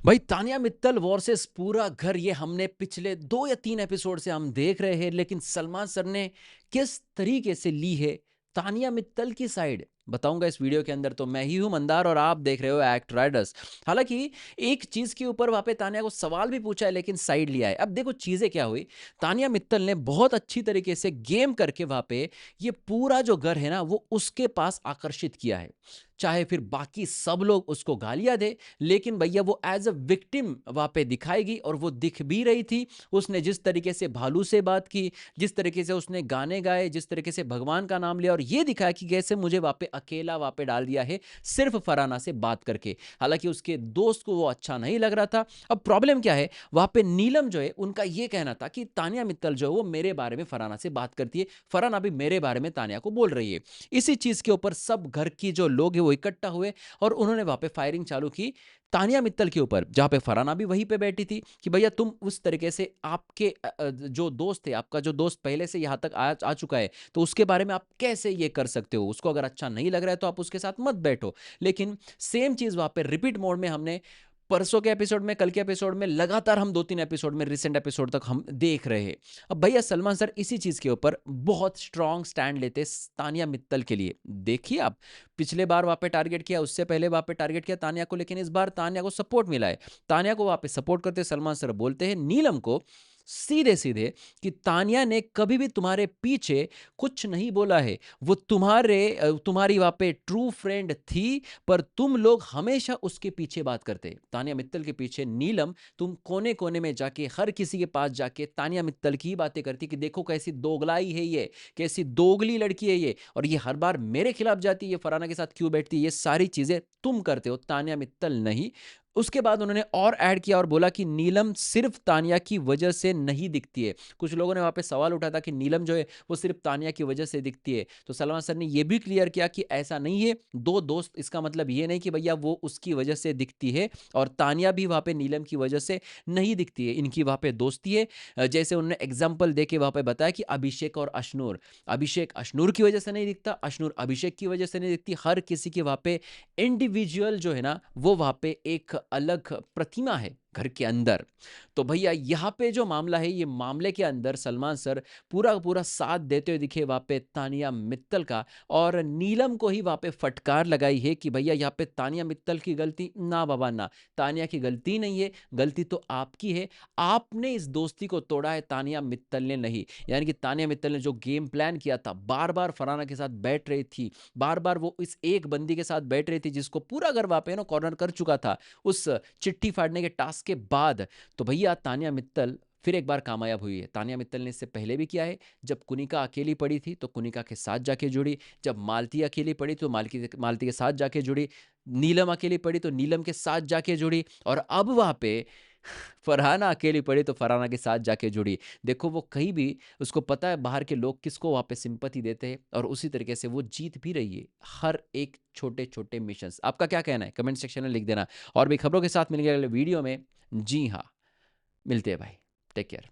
भाई तानिया मित्तल वर्सेस पूरा घर, ये हमने पिछले 2 या 3 एपिसोड से हम देख रहे हैं, लेकिन सलमान सर ने किस तरीके से ली है तानिया मित्तल की साइड बताऊंगा इस वीडियो के अंदर। तो मैं ही हूं मंदार और आप देख रहे हो एक्ट राइडर्स। हालांकि एक चीज के ऊपर वहां पे तानिया को सवाल भी पूछा है लेकिन साइड लिया है। अब देखो चीजें क्या हुई, तानिया मित्तल ने बहुत अच्छी तरीके से गेम करके वहां पे ये पूरा जो घर है ना वो उसके पास आकर्षित किया है। चाहे फिर बाकी सब लोग उसको गालियां दे, लेकिन भैया वो एज अ विक्टिम वहां पे दिखाएगी और वो दिख भी रही थी। उसने जिस तरीके से भालू से बात की, जिस तरीके से उसने गाने गाए, जिस तरीके से भगवान का नाम लिया और ये दिखाया कि कैसे मुझे वहां पे अकेला वहां पे डाल दिया है सिर्फ फराना से बात करके। हालांकि उसके दोस्त को वो अच्छा नहीं लग रहा था। अब प्रॉब्लम क्या है, वहां पे नीलम जो है उनका ये कहना था कि तानिया मित्तल जो है वो मेरे बारे में फराना से बात करती है, फराना भी मेरे बारे में तानिया को बोल रही है। इसी चीज के ऊपर सब घर की जो लोग हैं वो इकट्ठा हुए और उन्होंने वहां पे फायरिंग चालू की तानिया मित्तल के ऊपर, जहां पे फराना भी वहीं पे बैठी थी कि भैया तुम उस तरीके से आपके जो दोस्त थे, आपका जो दोस्त पहले से यहां तक आ चुका है, तो उसके बारे में आप कैसे ये कर सकते हो? उसको अगर अच्छा नहीं लग रहा है तो आप उसके साथ मत बैठो। लेकिन सेम चीज वहां पे रिपीट मोड में हमने परसों के एपिसोड में, कल के एपिसोड में, लगातार हम 2-3 एपिसोड में, रिसेंट एपिसोड तक हम देख रहे हैं। अब भैया सलमान सर इसी चीज के ऊपर बहुत स्ट्रांग स्टैंड लेते तानिया मित्तल के लिए। देखिए आप, पिछले बार वहां पे टारगेट किया, उससे पहले वहां पे टारगेट किया तानिया को, लेकिन इस बार तानिया को सपोर्ट मिला है। तानिया को वहां पे सपोर्ट करते सलमान सर बोलते हैं नीलम को सीधे सीधे कि तानिया ने कभी भी तुम्हारे पीछे कुछ नहीं बोला है। वो तुम्हारी वहां पे ट्रू फ्रेंड थी, पर तुम लोग हमेशा उसके पीछे बात करते। तानिया मित्तल के पीछे नीलम तुम कोने कोने में जाके हर किसी के पास जाके तानिया मित्तल की बातें करती कि देखो कैसी दोगलाई है ये, कैसी दोगली लड़की है ये, और ये हर बार मेरे खिलाफ जाती है, ये फराना के साथ क्यों बैठती है, ये सारी चीजें तुम करते हो, तानिया मित्तल नहीं। उसके बाद उन्होंने और ऐड किया और बोला कि नीलम सिर्फ तानिया की वजह से नहीं दिखती है। कुछ लोगों ने वहां पे सवाल उठाया था कि नीलम जो है वो सिर्फ तानिया की वजह से दिखती है, तो सलमान सर ने ये भी क्लियर किया कि ऐसा नहीं है। दो दोस्त, इसका मतलब ये नहीं कि भैया वो उसकी वजह से दिखती है और तानिया भी वहां पे नीलम की वजह से नहीं दिखती है, इनकी वहां पे दोस्ती है। जैसे उन्होंने एग्जाम्पल दे के वहां पे बताया कि अभिषेक और अशनूर, अभिषेक अशनूर की वजह से नहीं दिखता, अशनूर अभिषेक की वजह से नहीं दिखती। हर किसी के वहां पे इंडिविजुअल जो है ना वो वहां पे एक अलग प्रतिमा है घर के अंदर। तो भैया यहाँ पे जो मामला है, ये मामले के अंदर सलमान सर पूरा का पूरा साथ देते हुए दिखे वहां पे तानिया मित्तल का, और नीलम को ही वहां पे फटकार लगाई है कि भैया यहाँ पे तानिया मित्तल की गलती ना बाबा ना, तानिया की गलती नहीं है, गलती तो आपकी है। आपने इस दोस्ती को तोड़ा है, तानिया मित्तल ने नहीं। यानी कि तानिया मित्तल ने जो गेम प्लान किया था, बार बार फराना के साथ बैठ रही थी, बार बार वो इस एक बंदी के साथ बैठ रही थी जिसको पूरा घर वहां पे ना कॉर्नर कर चुका था उस चिट्ठी फाड़ने के टास्क के बाद। तो भैया तानिया मित्तल फिर एक बार कामयाब हुई है। तानिया मित्तल ने इससे पहले भी किया है, जब कुनिका अकेली पड़ी थी तो कुनिका के साथ जाके जुड़ी, जब मालती अकेली पड़ी तो मालती मालती के साथ जाके जुड़ी, नीलम अकेली पड़ी तो नीलम के साथ जाके जुड़ी, और अब वहां पे फरहाना अकेली पड़ी तो फरहाना के साथ जाके जुड़ी। देखो वो कहीं भी, उसको पता है बाहर के लोग किसको वहां पे सिंपैथी देते हैं, और उसी तरीके से वो जीत भी रही है हर एक छोटे छोटे मिशंस। आपका क्या कहना है कमेंट सेक्शन में लिख देना। और भी खबरों के साथ मिलेंगे अगले वीडियो में। जी हाँ, मिलते हैं भाई, टेक केयर।